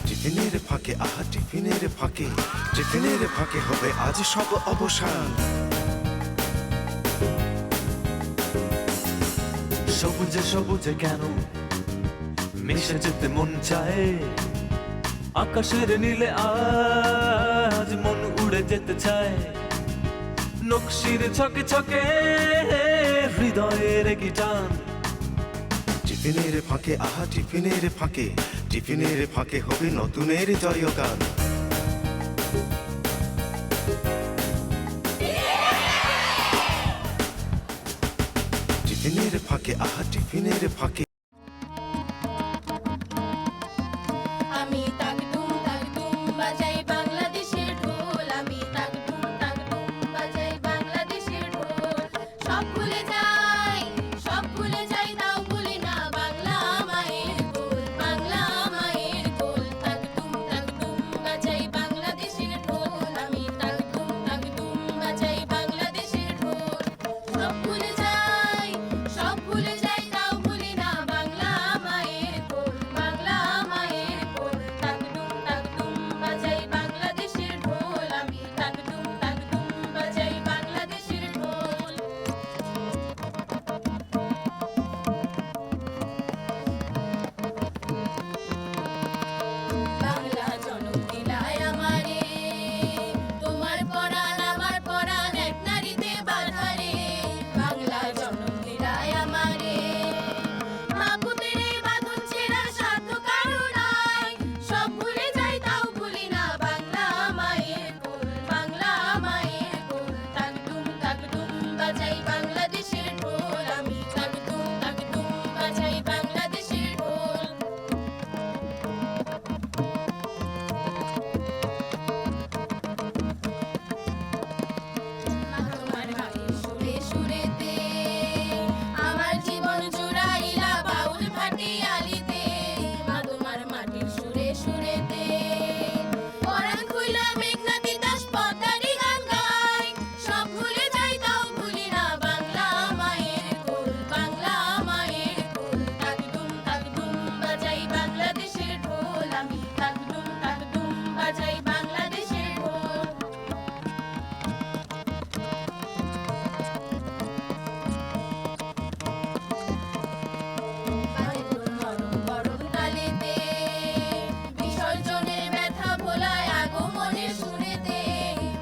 টিফিনের ফাঁকে আহা টিফিনের ফাঁকে, টিফিনের ফাঁকে হবে আজ সব অবসান। সবুজে সবুজে কেন মিশে যেতে মন চায়, আকাশের নীলে আজ মন উড়ে যেতে চায়। নকশির ছকে ছকে হৃদয়ের কি টান। টিফিনের ফাঁকে আহা টিফিনের ফাঁকে, টিফিনের ফাঁকে হবে নতুনের জয়গান। টিফিনের ফাঁকে আহা টিফিনের ফাঁকে। আমি তাকদুম তাকদুম বাজাই বাংলাদেশের ঢোল, আমি তাকদুম তাকদুম বাজাই বাংলাদেশের ঢোল। সব ভুলে যাই তাও ভুলি না বাংলা মায়ের কোল, বাংলা মায়ের কোল। তাকদুম তাকদুম বাজাই বাংলাদেশের ঢোল, আমি তাকদুম তাকদুম বাজাই বাংলাদেশের ঢোল। সব ভুলে যাই তাও ভুলি না বাংলা মায়ের কোল, বাংলা মায়ের কোল। তাকদুম তাকদুম বাজাই বাংলাদেশের ঢোল, আমি তাকদুম তাকদুম বাজাই বাংলাদেশের ঢোল। বাংলা জনম দিলায় আমারে, তোমার পরাণ আমার পরাণ এক নারীতে বাঁধা রে। বাংলা জনম দিলায় আমারে, মা পুতের বাঁধন ছেঁড়া সাধ্য কারো নাই। সব ভুলে যাই তাও ভুলি না বাংলা মায়ের কোল, বাংলা মায়ের কোল। তাকদুম তাকদুম বাজাই বাংলাদেশের ঢোল, আমি তাকদুম তাকদুম বাজাই বাংলাদেশের ঢোল। তোমার গানের সুরে সুরেতে আমার জীবন জুড়াইলা বাউল ভাটিয়ালিতে। মা তোমার মাটির সুরে সুরেতে পরাণ খুইলা মেঘনা তিতাস পদ্মারি গান গায়। সব ভুলে যাই তাও ভুলি না বাংলা মায়ের কোল, বাংলা মায়ের কোল। তাকদুম তাকদুম বাজাই বাংলাদেশের ঢোল, আমি তাকদুম তাকদুম বাজাই বাংলাদেশের ঢোল। বাজে ঢোল নরম গরম তালেতে, বিসর্জনের ব্যথা ভোলায় আগমনের সুরেতে।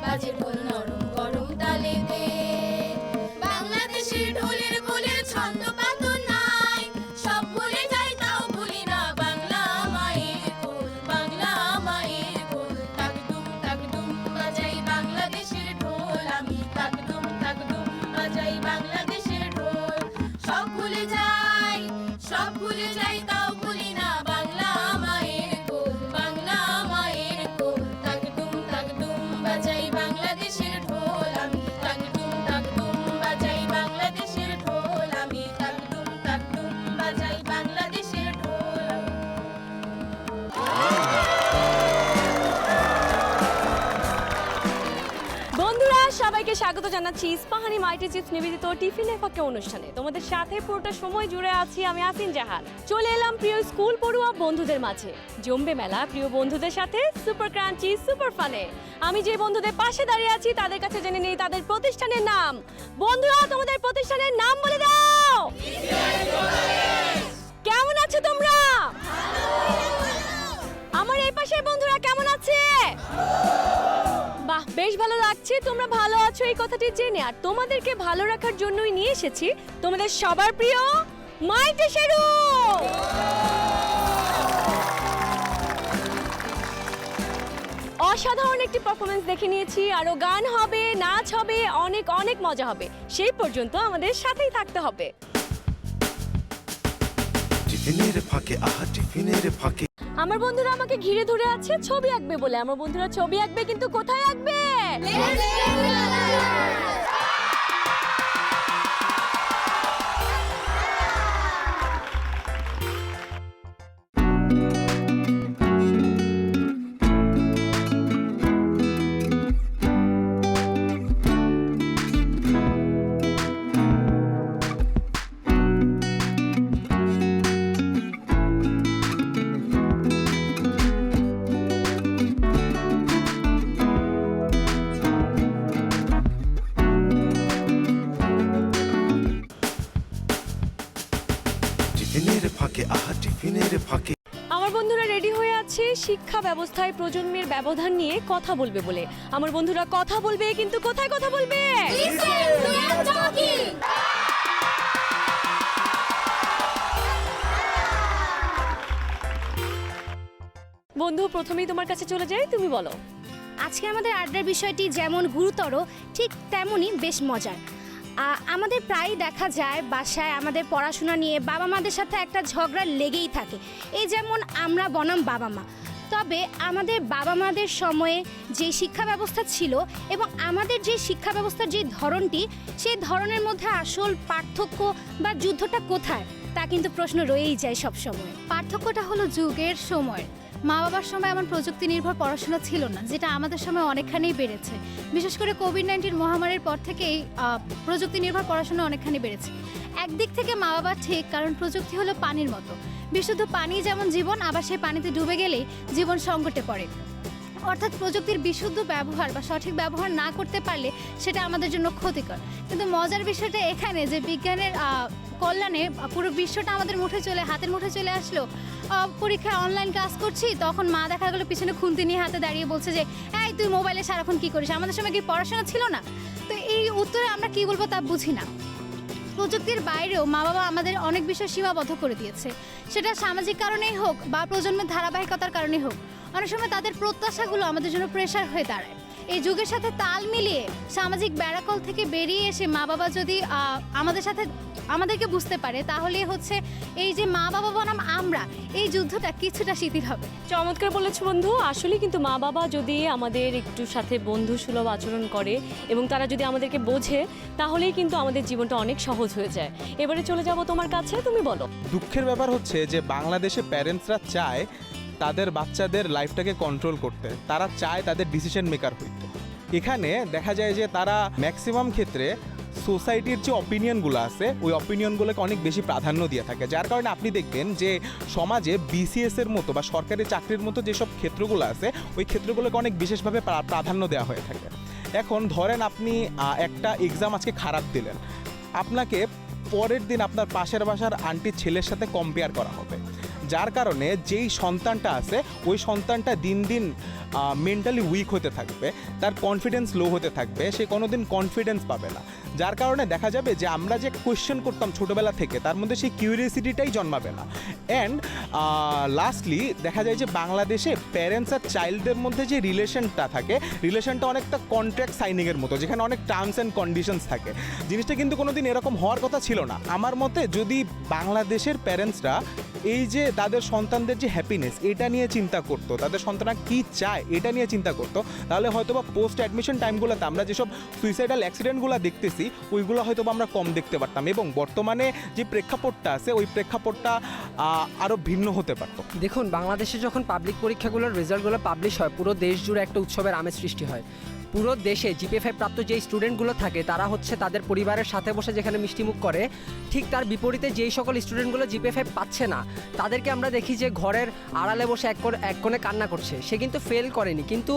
বাজে ঢোল নরম গরম তালেতে, বাংলাদেশের ঢোলের বোলের ছন্দ পাতন নাই। সব ভুলে যাই তাও ভুলি না বাংলা মায়ের কোল, বাংলা মায়ের কোল। তাকদুম তাকদুম বাজাই বাংলাদেশের ঢোল, আমি তাকদুম তাকদুম বাজাই বাংলাদেশের ঢোল। সব ভুলে যাই তাও ভুলি না বাংলা মায়ের কোল, বাংলা মায়ের কোল। তাকদুম তাকদুম বাজাই বাংলাদেশের ঢোল, আমি তাকদুম তাকদুম বাজাই বাংলাদেশের ঢোল, আমি তাকদুম তাকদুম বাজাই বাংলাদেশের ঢোল। বন্ধুরা সবাইকে স্বাগত জানাচ্ছি ইস্পাহানি মাল্টি চিপস নিবেদিত টিফিনের ফাঁকে অনুষ্ঠানে। তোমাদের সাথে পুরোটা সময় জুড়ে আছি আমি আসিন জাহান। চলে এলাম প্রিয় স্কুল পড়ুয়া বন্ধুদের মাঝে। জমবে মেলা প্রিয় বন্ধুদের সাথে সুপার ক্রাঞ্চি সুপার ফানে। আমি যে বন্ধুদের পাশে দাঁড়িয়ে আছি তাদের কাছে জেনে নিই তাদের প্রতিষ্ঠানের নাম। বন্ধুরা তোমাদের প্রতিষ্ঠানের নাম বলে দাও। কেমন আছো তোমরা? আমার এই পাশের বন্ধুরা কেমন আছে? বাহ, বেশ ভালো লাগছে তোমরা ভালো আছো এই কথাটি জেনে। আর তোমাদেরকে ভালো রাখার জন্যই নিয়ে এসেছি তোমাদের সবার প্রিয় মাইটি শেরু। অসাধারণ একটি পারফরমেন্স দেখে নিয়েছি, আরো গান হবে, নাচ হবে, অনেক অনেক মজা হবে। সেই পর্যন্ত আমাদের সাথেই থাকতে হবে। টিফিনের ফাঁকে আহা টিফিনের ফাঁকে। আমার বন্ধুরা আমাকে ঘিরে ধরে আছে ছবি আঁকবে বলে। আমার বন্ধুরা ছবি আঁকবে, কিন্তু কোথায় আঁকবে? শিক্ষা ব্যবস্থায় প্রজন্মের ব্যবধান নিয়ে কথা বলবে বলে। আমার বন্ধুরা কথা বলবে, কিন্তু কোথায় কথা বলবে? বন্ধু, প্রথমেই তোমার কাছে চলে যাই, তুমি বলো। আজকে আমাদের আড্ডার বিষয়টি যেমন গুরুতর ঠিক তেমনই বেশ মজার। আমাদের প্রায়ই দেখা যায় বাসায় আমাদের পড়াশোনা নিয়ে বাবা মাদের সাথে একটা ঝগড়া লেগেই থাকে। এই যেমন আমরা বনাম বাবা মা, তবে আমাদের বাবা মাদের সময়ে যে শিক্ষা ব্যবস্থা ছিল এবং আমাদের যে শিক্ষা ব্যবস্থার যে ধরনটি, সেই ধরনের মধ্যে আসল পার্থক্য বা যুদ্ধটা কোথায় তা কিন্তু প্রশ্ন রয়েই যায় সব সময়। পার্থক্যটা হলো যুগের সময়। মা বাবার সময় এমন প্রযুক্তি নির্ভর পড়াশোনা ছিল না, যেটা আমাদের সময় অনেকখানি বেড়েছে। বিশেষ করে কোভিড-19 মহামারীর পর থেকেই প্রযুক্তি নির্ভর পড়াশোনা অনেকখানি বেড়েছে। একদিক থেকে মা বাবা ঠিক, কারণ প্রযুক্তি হলো পানির মতো। বিশুদ্ধ পানি যেমন জীবন, আবার সেই পানিতে ডুবে গেলেই জীবন সংকটে পড়ে। অর্থাৎ প্রযুক্তির বিশুদ্ধ ব্যবহার বা সঠিক ব্যবহার না করতে পারলে সেটা আমাদের জন্য ক্ষতিকর। কিন্তু মজার বিষয়টা এখানে যে বিজ্ঞানের কল্যাণে পুরো বিশ্বটা আমাদের হাতের মুঠে চলে আসলো। পরীক্ষায় অনলাইন ক্লাস করছি, তখন মা দেখা গেলো পিছনে খুন্তি নিয়ে হাতে দাঁড়িয়ে বলছে যে এই তুই মোবাইলে সারাক্ষণ কী করিস, আমাদের সময় কি পড়াশোনা ছিল না? তো এই উত্তরে আমরা কি বলবো তা বুঝি না। প্রযুক্তির বাইরেও মা বাবা আমাদের অনেক বিষয় সীমাবদ্ধ করে দিয়েছে, সেটা সামাজিক কারণেই হোক বা প্রজন্মের ধারাবাহিকতার কারণেই হোক। অনেক সময় তাদের প্রত্যাশাগুলো আমাদের জন্য প্রেশার হয়ে দাঁড়ায়। এই যুগের সাথে তাল মিলিয়ে সামাজিক ব্যারাকল থেকে বেরিয়ে এসে মা বাবা যদি আমাদেরকে বুঝতে পারে, তাহলে হচ্ছে এই যে মা বাবা বনাম আমরা, এই যুদ্ধটা কিছুটা শিথিল হবে। চমৎকার বলেছো বন্ধু। আসলে কিন্তু মা বাবা যদি আমাদের একটু সাথে বন্ধু সুলভ আচরণ করে এবং তারা যদি আমাদেরকে বোঝে, তাহলেই কিন্তু আমাদের জীবনটা অনেক সহজ হয়ে যায়। এবারে চলে যাব তোমার কাছে, তুমি বলো। দুঃখের ব্যাপার হচ্ছে যে বাংলাদেশে প্যারেন্টসরা চায় তাদের বাচ্চাদের লাইফটাকে কন্ট্রোল করতে, তারা চায় তাদের ডিসিশন মেকার হইতে। এখানে দেখা যায় যে তারা ম্যাক্সিমাম ক্ষেত্রে সোসাইটির যে অপিনিয়নগুলো আছে ওই অপিনিয়নগুলোকে অনেক বেশি প্রাধান্য দিয়ে থাকে, যার কারণে আপনি দেখবেন যে সমাজে বিসিএস এর মতো বা সরকারি চাকরির মতো যেসব ক্ষেত্রগুলো আছে ওই ক্ষেত্রগুলোকে অনেক বিশেষভাবে প্রাধান্য দেওয়া হয়ে থাকে। এখন ধরেন আপনি একটা এক্সাম আজকে খারাপ দিলেন, আপনাকে পরের দিন আপনার পাশের বাসার আন্টির ছেলের সাথে কম্পেয়ার করা হবে, যার কারণে যেই সন্তানটা আছে ওই সন্তানটা দিন দিন মেন্টালি উইক হতে থাকবে, তার কনফিডেন্স লো হতে থাকবে, সে কোনোদিন কনফিডেন্স পাবে না। যার কারণে দেখা যাবে যে আমরা যে কোয়েশ্চেন করতাম ছোটোবেলা থেকে তার মধ্যে সেই কিউরিয়াসিটিটাই জন্মাবে না। অ্যান্ড লাস্টলি দেখা যায় যে বাংলাদেশে প্যারেন্টস আর চাইল্ডদের মধ্যে যে রিলেশনটা থাকে, রিলেশনটা অনেকটা কন্ট্রাক্ট সাইনিংয়ের মতো, যেখানে অনেক টার্মস অ্যান্ড কন্ডিশনস থাকে। জিনিসটা কিন্তু কোনোদিন এরকম হওয়ার কথা ছিল না। আমার মতে যদি বাংলাদেশের প্যারেন্টসরা এই যে তাদের সন্তানদের যে হ্যাপিনেস এটা নিয়ে চিন্তা করতো, তাদের সন্তানরা কী চায় এটা নিয়ে চিন্তা করতো, তাহলে হয়তো বা পোস্ট অ্যাডমিশন টাইমগুলোতে আমরা যেসব সুইসাইডাল অ্যাক্সিডেন্টগুলো দেখতেছি ওইগুলো হয়তো আমরা কম দেখতে পারতাম, এবং বর্তমানে যে প্রেক্ষাপটটা আছে ওই প্রেক্ষাপটটা আরও ভিন্ন হতে পারত। দেখুন, বাংলাদেশে যখন পাবলিক পরীক্ষাগুলোর রেজাল্টগুলো পাবলিশ হয়, পুরো দেশ জুড়ে একটা উৎসবের আমেজ সৃষ্টি হয়। পুরো দেশে জিপিএ-5 প্রাপ্ত যে স্টুডেন্টগুলো থাকে তারা হচ্ছে তাদের পরিবারের সাথে বসে যেখানে মিষ্টিমুখ করে, ঠিক তার বিপরীতে যেই সকল স্টুডেন্টগুলো জিপিএ-5 পাচ্ছে না তাদেরকে আমরা দেখি যে ঘরের আড়ালে বসে এক কোণে কান্না করছে। সে কিন্তু ফেল করেনি, কিন্তু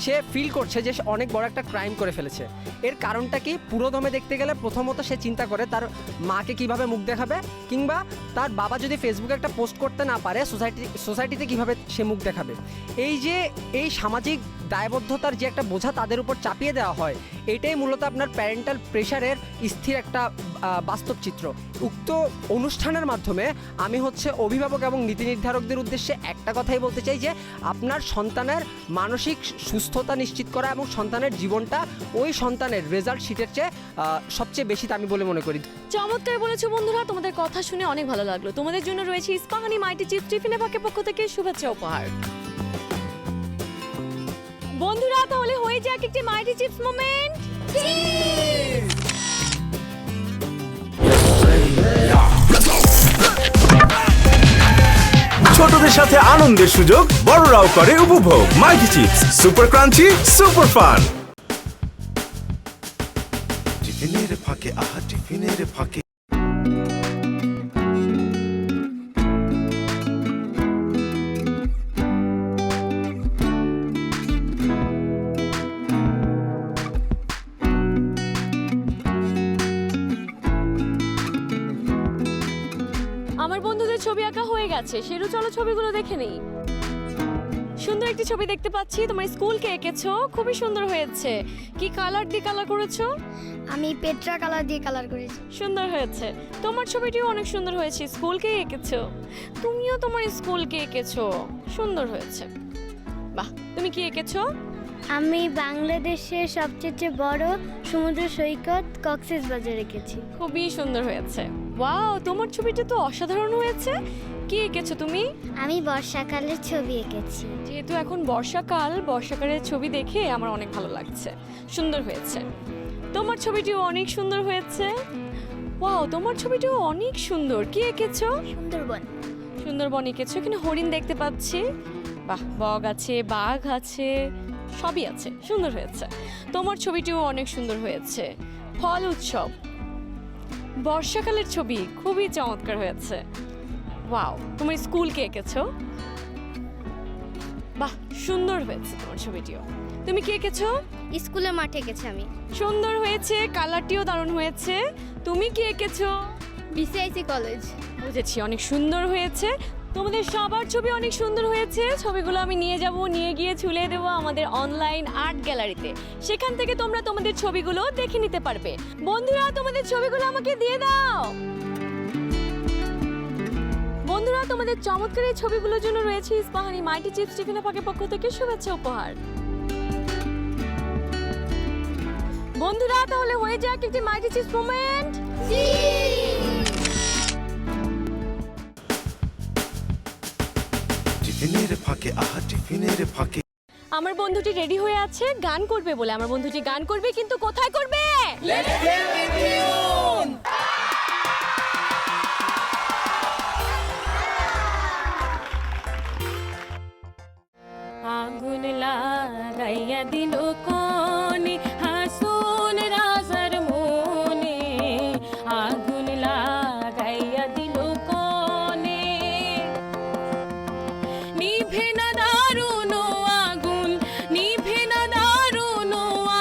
সে ফিল করছে যে সে অনেক বড় একটা ক্রাইম করে ফেলেছে। এর কারণটা কি? পুরোদমে দেখতে গেলে প্রথমত সে চিন্তা করে তার মাকে কিভাবে মুখ দেখাবে, কিংবা তার বাবা যদি ফেসবুকে একটা পোস্ট করতে না পারে সোসাইটিতে কিভাবে সে মুখ দেখাবে। এই সামাজিক দায়বদ্ধতার যে একটা বোঝা তাদের উপর চাপিয়ে দেওয়া হয়, এটাই মূলত আপনার প্যারেন্টাল প্রেশারের স্থির একটা বাস্তব চিত্র। উক্ত অনুষ্ঠানের মাধ্যমে আমি হচ্ছে অভিভাবক এবং নীতি নির্ধারকদের উদ্দেশ্যে একটা কথাই বলতে চাই যে আপনার সন্তানের মানসিক সুস্থতা নিশ্চিত করা এবং সন্তানের জীবনটা ওই সন্তানের রেজাল্ট শিটের চেয়ে সবচেয়ে বেশি দামি বলে মনে করি। চমৎকার বলেছো বন্ধুরা, তোমাদের কথা শুনে অনেক ভালো লাগলো। তোমাদের জন্য রয়েছে ইস্পাহানি মাইটি চিপস টিফিনে ফাঁকের পক্ষ থেকে শুভেচ্ছা উপহার। বন্ধুরা, তাহলে হয়ে যাক একটি মাইটি চিপস মোমেন্ট। ছোটদের সাথে আনন্দের সুযোগ, বড়রাও করে উপভোগ। Mighty chips, super crunchy, super fun. টিফিনের ফাঁকে টিফিনের ফাঁকে আমার বন্ধুদের ছবি আঁকা হয়ে গেছে, সেরু চলো ছবিগুলো দেখে নেই। সুন্দর একটি ছবি দেখতে পাচ্ছি, তোমার স্কুলকে এঁকেছো, খুবই সুন্দর হয়েছে। কি কালার দিয়ে কালার করেছো? আমি পেট্রা কালার দিয়ে কালার করেছি। সুন্দর হয়েছে। তোমার ছবিটিও অনেক সুন্দর হয়েছে, স্কুলকে এঁকেছো। তুমিও তোমার স্কুলকে এঁকেছো, সুন্দর হয়েছে। বাহ, তুমি কি এঁকেছো? আমি বাংলাদেশের সবচেয়ে বড় সমুদ্র সৈকত কক্সবাজার এঁকেছি। খুবই সুন্দর হয়েছে। ওয়াও, তোমার ছবিটা তো অসাধারণ হয়েছে। কি এঁকেছো তুমি? আমি বর্ষাকালের ছবি এঁকেছি। যেহেতু এখন বর্ষাকাল, বর্ষাকালের ছবি দেখে আমার অনেক ভালো লাগছে, সুন্দর হয়েছে। তোমার ছবিটিও অনেক সুন্দর হয়েছে। ওয়াও, তোমার ছবিটিও অনেক সুন্দর। কি এঁকেছো? সুন্দরবন। সুন্দরবন এঁকেছো, এখানে হরিণ দেখতে পাচ্ছি। বাহ, বগ আছে, বাঘ আছে, সবই আছে, সুন্দর হয়েছে। তোমার ছবিটিও অনেক সুন্দর হয়েছে। ফল উৎসব, বর্ষাকালের ছবি, খুবই চমৎকার হয়েছে। ওয়াও, তোমার স্কুলকে এঁকেছো। বাহ, সুন্দর হয়েছে তোমার ছবিটিও। তুমি কি এঁকেছো? স্কুলের মাঠে এঁকেছি আমি। সুন্দর হয়েছে, কালারটিও দারুণ হয়েছে। তুমি কি এঁকেছো? BCIC college. বুঝেছি, অনেক সুন্দর হয়েছে। তোমাদের সবার ছবি অনেক সুন্দর হয়েছে। ছবিগুলো আমি নিয়ে গিয়ে ঝুলিয়ে দেবো আমাদের অনলাইন আর্ট গ্যালারিতে। সেখান থেকে তোমরা তোমাদের ছবিগুলো দেখে নিতে পারবে। বন্ধুরা, তোমাদের ছবিগুলো আমাকে দিয়ে দাও। বন্ধুরা, তোমাদের চমৎকার এই ছবিগুলোর জন্য রয়েছে ইস্পাহানি মাইটি চিপস টিফিন এফাকের পক্ষ থেকে শুভেচ্ছা উপহার। বন্ধুরা, তাহলে হয়ে যাক একটি মাইটি চিপস মোমেন্ট। টিফিনের ফাঁকে আহা টিফিনের ফাঁকে আমার বন্ধুটি রেডি হয়ে আছে গান করবে বলে। আমার বন্ধুটি গান করবে, কিন্তু কোথায় করবে? আগুন লাগাইয়া দিল কোনে হাসুন রাজার মনে, আগুন লাগাইয়া দিল কোনে, নিভে না দারুণ আগুন, নিভে না দারুণ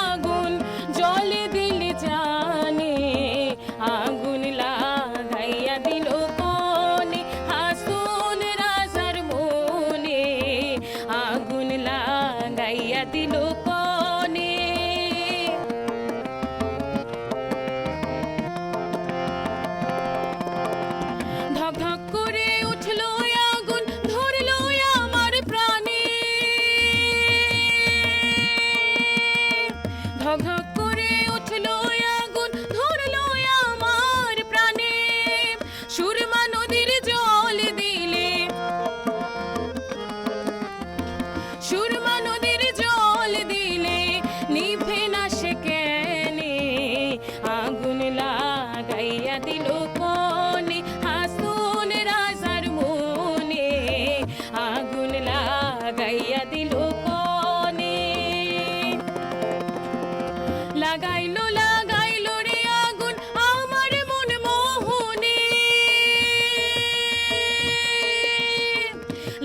আগুন, জলে দিলে জানে, আগুন লাগাইয়া দিল কোনে হাসুন রাজার মনে, আগুন লাগাইয়া দিল কোনে। ধক ধক করে উঠলো আগুন, ধরলো আমার প্রাণে, ধক ধক করে উঠলো আগুন, ধরলো আমার প্রাণে, সুরমা নদীর জল দিলে, সুরমা নদীর জল দিলে, নিভে না সে কেনে, আগুন লাগাইয়া দিল কোনে হাসুন রাজার মনে, আগুন লাগাইয়া দিল কোনে। লাগাইলো লাগাইলো রে আগুন আমার মন মোহনে,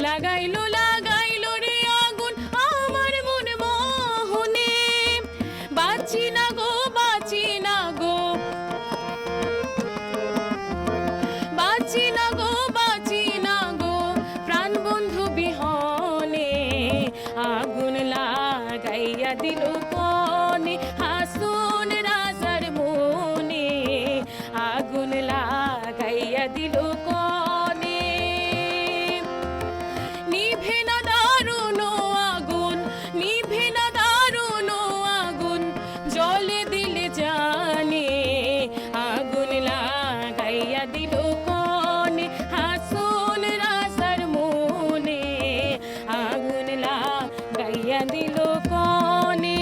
লাগাইলো লাগাইলো রে আগুন আমার মন মোহনে, বাঁচি না গো, বাঁচি না গো, বাঁচি না গো, বাঁচি না গো, প্রাণ বন্ধু বিহনে, আগুন লাগাইয়া দিল কোনে হাসুন রাজার মনে, আগুন লাগাইয়া দিল কোনে, নিভে না দারুণ আগুন, নিভে না দারুণ আগুন, জলে দিলে জানে, আগুন লাগাইয়া দিল কোনে হাসুন রাজার মনে, আগুন লাগাইয়া দিল কোনে।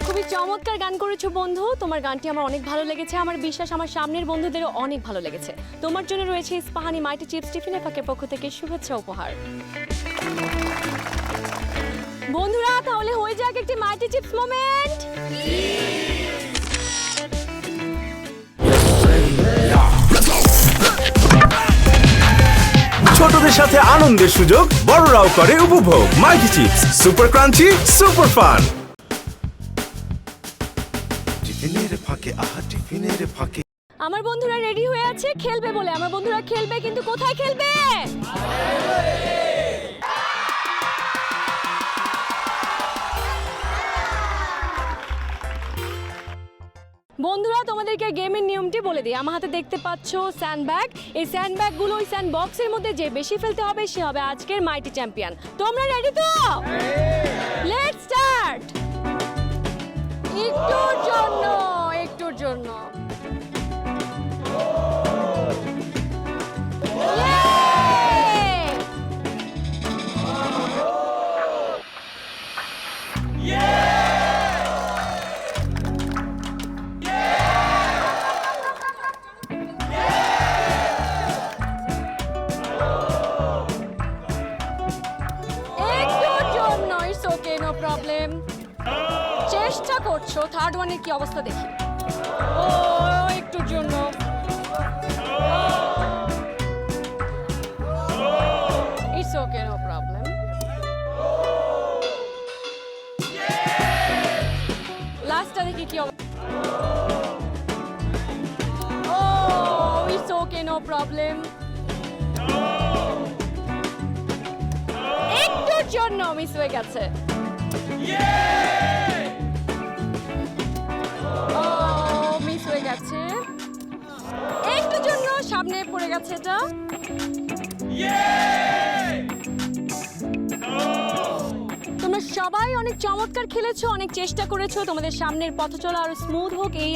খুবই চমৎকার গান করেছো বন্ধু, তোমার গানটি আমার অনেক ভালো লেগেছে। আমার বিশ্বাস আমার সামনের বন্ধুদেরও অনেক ভালো লেগেছে। তোমার জন্য রয়েছে ইস্পাহানি মাইটি চিপস টিফিন এফাকের পক্ষ থেকে শুভেচ্ছা উপহার। বন্ধুরা, তাহলে হয়ে যাক একটি মাইটি চিপস মোমেন্ট। ছোটদের সাথে আনন্দের সুযোগ, বড়রাও করে উপভোগ। Mighty chips, super crunchy, super fun. টিফিনের ফাঁকে আহা টিফিনের ফাঁকে আমার বন্ধুরা রেডি হয়ে আছে খেলবে বলে। আমার বন্ধুরা খেলবে, কিন্তু কোথায় খেলবে? বন্ধুরা, তোমাদেরকে গেমের নিয়মটি বলে দিই। আমার হাতে দেখতে পাচ্ছ স্যান্ডব্যাগ। এই স্যান্ডব্যাগগুলো ওই স্যান্ড বক্সের মধ্যে যে বেশি ফেলতে হবে সে হবে আজকের মাইটি চ্যাম্পিয়ন। তোমরা রেডি তো? Let's start. একটুর জন্য নো প্রবলেম। চেষ্টা করছো। থার্ড ওয়ানের কি অবস্থা দেখি। ও একটুর জন্য। It's okay, no problem. লাস্টটা দেখি কি অবস্থা। ও ইটস ওকে, নো প্রবলেম। একটুর জন্য মিস হয়ে গেছে। মিস হয়ে গেছে একটুর জন্য। সামনে পড়ে গেছে এটা। তোমরা সবাই অনেক চমৎকার খেলেছো, অনেক চেষ্টা করেছো। তোমাদের সামনের পথ চলা আরো স্মুথ হোক এই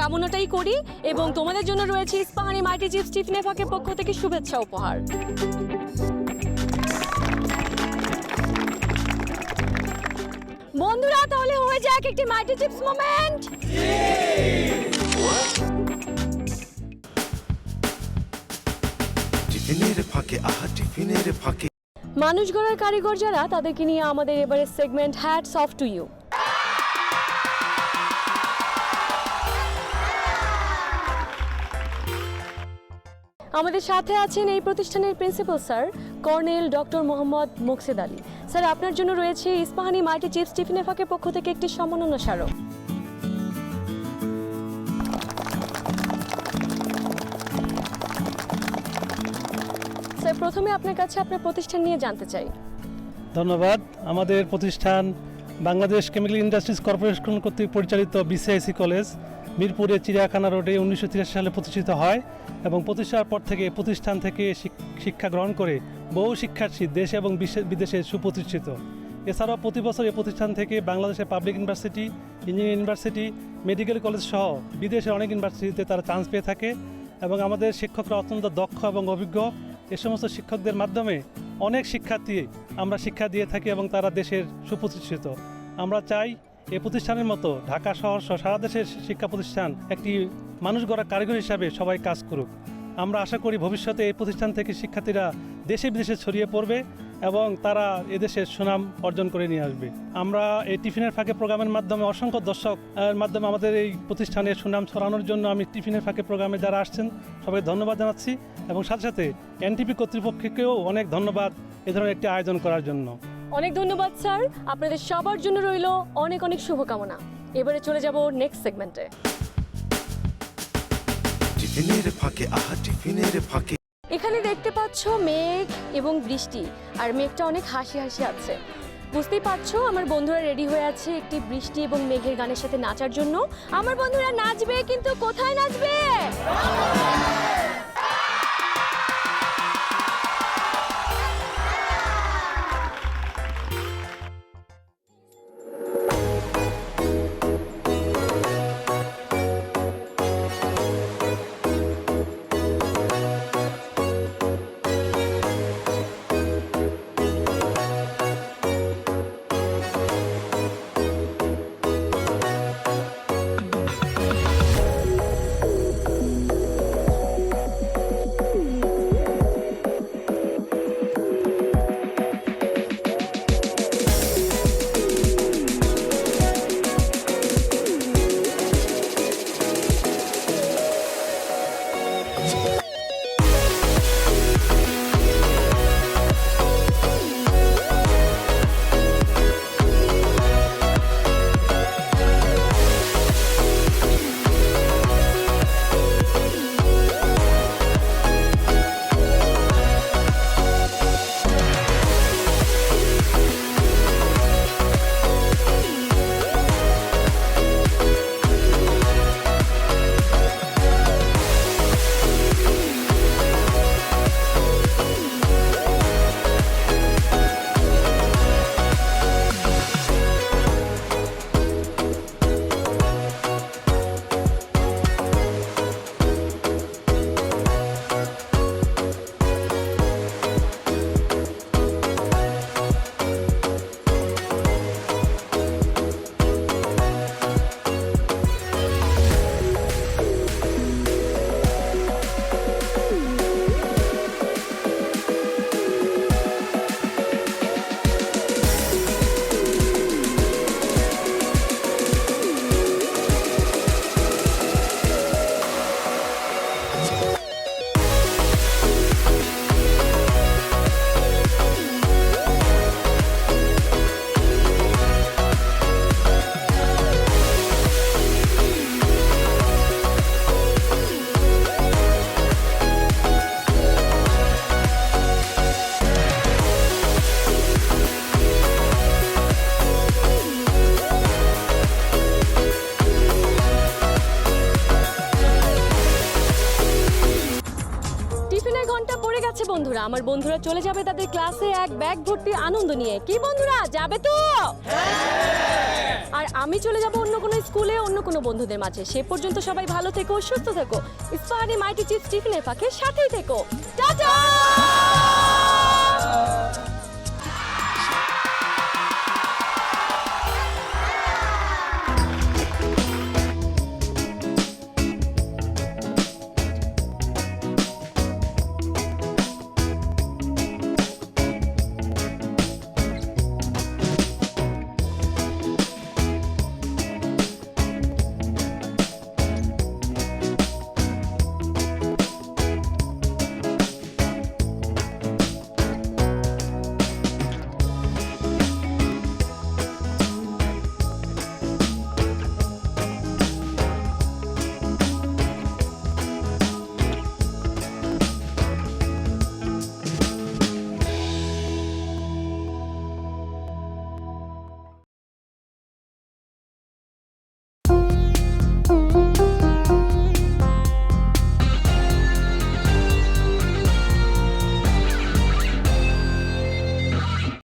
কামনাটাই করি। এবং তোমাদের জন্য রয়েছে ইস্পাহানি মাইটি চিপস টিফিনে ফাঁকের পক্ষ থেকে শুভেচ্ছা উপহার। বন্ধুরা, তাহলে হয়ে যাক একটি মাইটি চিপস মোমেন্ট। টিফিনের ফাঁকে আহা টিফিনের ফাঁকে। মানুষ গড়ার কারিগর যারা, তাদেরকে নিয়ে আমাদের এবারে segment hats off to you. আমাদের সাথে আছেন এই প্রতিষ্ঠানের principal sir colonel doctor Mohammad Moksed Ali. Sir, আপনার জন্য রয়েছে ইস্পাহানি মাইটি চিপস টিফিনে ফাঁকের পক্ষ থেকে একটি সম্মাননা স্মারক। স্যার, প্রথমে আপনার কাছে আপনার প্রতিষ্ঠান নিয়ে জানতে চাই। ধন্যবাদ। আমাদের প্রতিষ্ঠান বাংলাদেশ কেমিক্যাল ইন্ডাস্ট্রিজ কর্পোরেশন কর্তৃক পরিচালিত বিসিআইসি কলেজ মিরপুরের চিড়িয়াখানা রোডে 1983 সালে প্রতিষ্ঠিত হয় এবং প্রতিষ্ঠার পর থেকে প্রতিষ্ঠান থেকে শিক্ষা গ্রহণ করে বহু শিক্ষার্থী দেশে এবং বিদেশে সুপ্রতিষ্ঠিত। এছাড়াও প্রতি বছর এই প্রতিষ্ঠান থেকে বাংলাদেশের public university, engineering university, medical college সহ বিদেশের অনেক ইউনিভার্সিটিতে তারা চান্স পেয়ে থাকে এবং আমাদের শিক্ষকরা অত্যন্ত দক্ষ এবং অভিজ্ঞ। এ সমস্ত শিক্ষকদের মাধ্যমে অনেক শিক্ষার্থী আমরা শিক্ষা দিয়ে থাকি এবং তারা দেশের সুপ্রতিষ্ঠিত। আমরা চাই এই প্রতিষ্ঠানের মতো ঢাকা শহর সহ সারা দেশের শিক্ষা প্রতিষ্ঠান একটি মানুষ গড়া কারিগর হিসাবে সবাই কাজ করুক। আমরা আশা করি ভবিষ্যতে এই প্রতিষ্ঠান থেকে শিক্ষার্থীরা দেশে বিদেশে ছড়িয়ে পড়বে এবং তারা এদেশের সুনাম অর্জন করে নিয়ে আসবে। আমরা এই টিফিনের ফাঁকে প্রোগ্রামের মাধ্যমে অসংখ্য দর্শক মাধ্যমে আমাদের এই প্রতিষ্ঠানের সুনাম ছড়ানোর জন্য আমি টিফিনের ফাঁকে প্রোগ্রামে যারা আসছেন সবাইকে ধন্যবাদ জানাচ্ছি এবং সাথে সাথে এনটিপি কর্তৃপক্ষকেও অনেক ধন্যবাদ এ ধরনের একটি আয়োজন করার জন্য। অনেক ধন্যবাদ স্যার। আপনাদের সবার জন্য রইল অনেক অনেক শুভকামনা। এবারে চলে যাব নেক্সট সেগমেন্টে। টিফিনের ফাঁকে আহা টিফিনের ফাঁকে। এখানে দেখতে পাচ্ছ মেঘ এবং বৃষ্টি, আর মেঘটা অনেক হাসি হাসি আছে। বুঝতেই পারছো আমার বন্ধুরা রেডি হয়ে আছে একটি বৃষ্টি এবং মেঘের গানের সাথে নাচার জন্য। আমার বন্ধুরা নাচবে, কিন্তু কোথায় নাচবে? বন্ধুরা চলে যাবে তাদের ক্লাসে এক ব্যাগ ভর্তি আনন্দ নিয়ে। কি বন্ধুরা, যাবে তো? আর আমি চলে যাব অন্য কোনো স্কুলে, অন্য কোনো বন্ধুদের মাঝে। সে পর্যন্ত সবাই ভালো থেকো, সুস্থ থেকো। ইস্পাহানি মাইটি চিপস টিফিনের ফাঁকে সাথেই থেকো। টাটা।